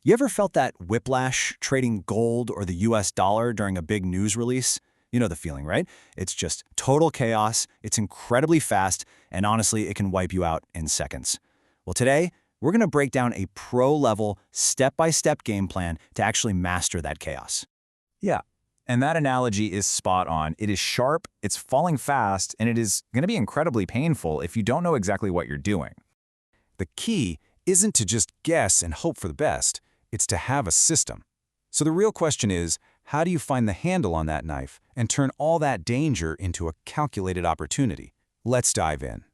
You ever felt that whiplash trading gold or the US dollar during a big news release? You know the feeling, right? It's just total chaos, it's incredibly fast, and honestly, it can wipe you out in seconds. Well, today, we're going to break down a pro-level, step-by-step game plan to actually master that chaos. Yeah, and that analogy is spot on. It is sharp, it's falling fast, and it is going to be incredibly painful if you don't know exactly what you're doing. The key isn't to just guess and hope for the best, it's to have a system. So the real question is, how do you find the handle on that knife and turn all that danger into a calculated opportunity? Let's dive in.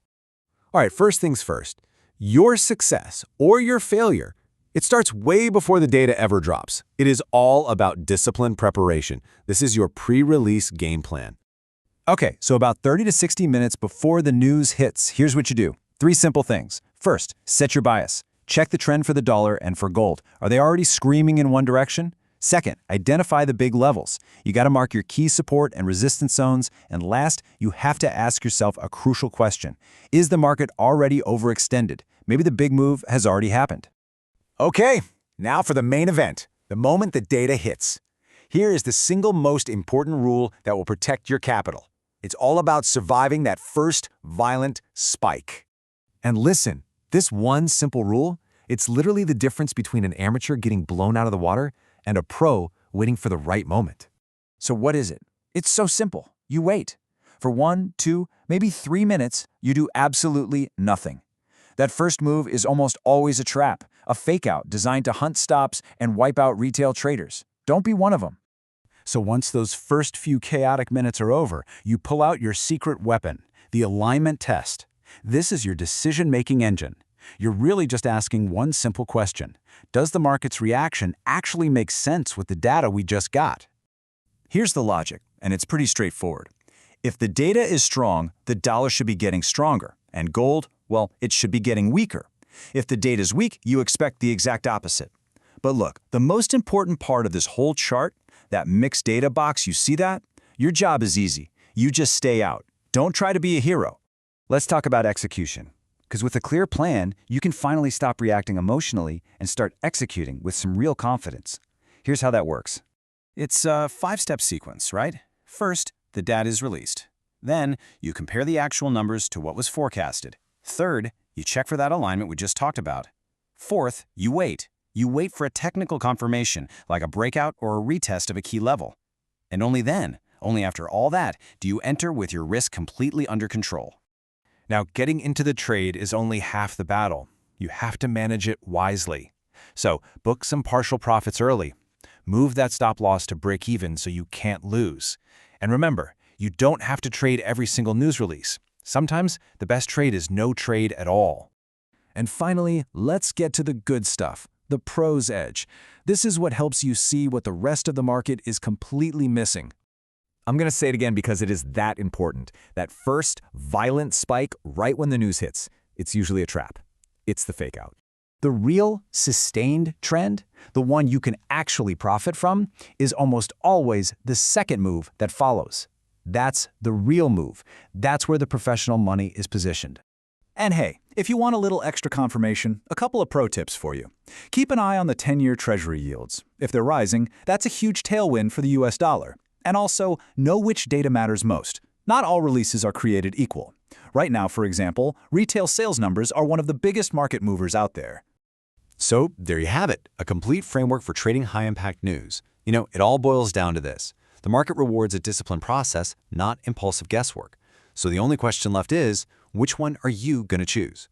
All right, first things first. Your success or your failure, it starts way before the data ever drops. It is all about disciplined preparation. This is your pre-release game plan. Okay, so about 30 to 60 minutes before the news hits, here's what you do. 3 simple things. First, set your bias. Check the trend for the dollar and for gold. Are they already screaming in one direction? Second, identify the big levels. You got to mark your key support and resistance zones. And last, you have to ask yourself a crucial question. Is the market already overextended? Maybe the big move has already happened. Okay, now for the main event, the moment the data hits. Here is the single most important rule that will protect your capital. It's all about surviving that first violent spike. And listen, this one simple rule, it's literally the difference between an amateur getting blown out of the water and a pro waiting for the right moment. So what is it? It's so simple. You wait. For 1, 2, maybe 3 minutes, you do absolutely nothing. That first move is almost always a trap, a fake-out designed to hunt stops and wipe out retail traders. Don't be one of them. So once those first few chaotic minutes are over, you pull out your secret weapon, the alignment test. This is your decision-making engine. You're really just asking one simple question. Does the market's reaction actually make sense with the data we just got? Here's the logic, and it's pretty straightforward. If the data is strong, the dollar should be getting stronger, and gold, well, it should be getting weaker. If the data is weak, you expect the exact opposite. But look, the most important part of this whole chart, that mixed data box, you see that? Your job is easy. You just stay out. Don't try to be a hero. Let's talk about execution. Because with a clear plan, you can finally stop reacting emotionally and start executing with some real confidence. Here's how that works. It's a 5-step sequence, right? First, the data is released. Then, you compare the actual numbers to what was forecasted. Third, you check for that alignment we just talked about. Fourth, you wait. You wait for a technical confirmation, like a breakout or a retest of a key level. And only then, only after all that, do you enter with your risk completely under control. Now, getting into the trade is only half the battle. You have to manage it wisely. So, book some partial profits early. Move that stop loss to break even so you can't lose. And remember, you don't have to trade every single news release. Sometimes, the best trade is no trade at all. And finally, let's get to the good stuff, the pro's edge. This is what helps you see what the rest of the market is completely missing. I'm going to say it again because it is that important. That first violent spike right when the news hits, it's usually a trap. It's the fake out. The real sustained trend, the one you can actually profit from, is almost always the second move that follows. That's the real move. That's where the professional money is positioned. And hey, if you want a little extra confirmation, a couple of pro tips for you. Keep an eye on the 10-year Treasury yields. If they're rising, that's a huge tailwind for the US dollar. And also, know which data matters most. Not all releases are created equal. Right now, for example, retail sales numbers are one of the biggest market movers out there. So, there you have it, a complete framework for trading high-impact news. You know, it all boils down to this. The market rewards a disciplined process, not impulsive guesswork. So the only question left is, which one are you going to choose?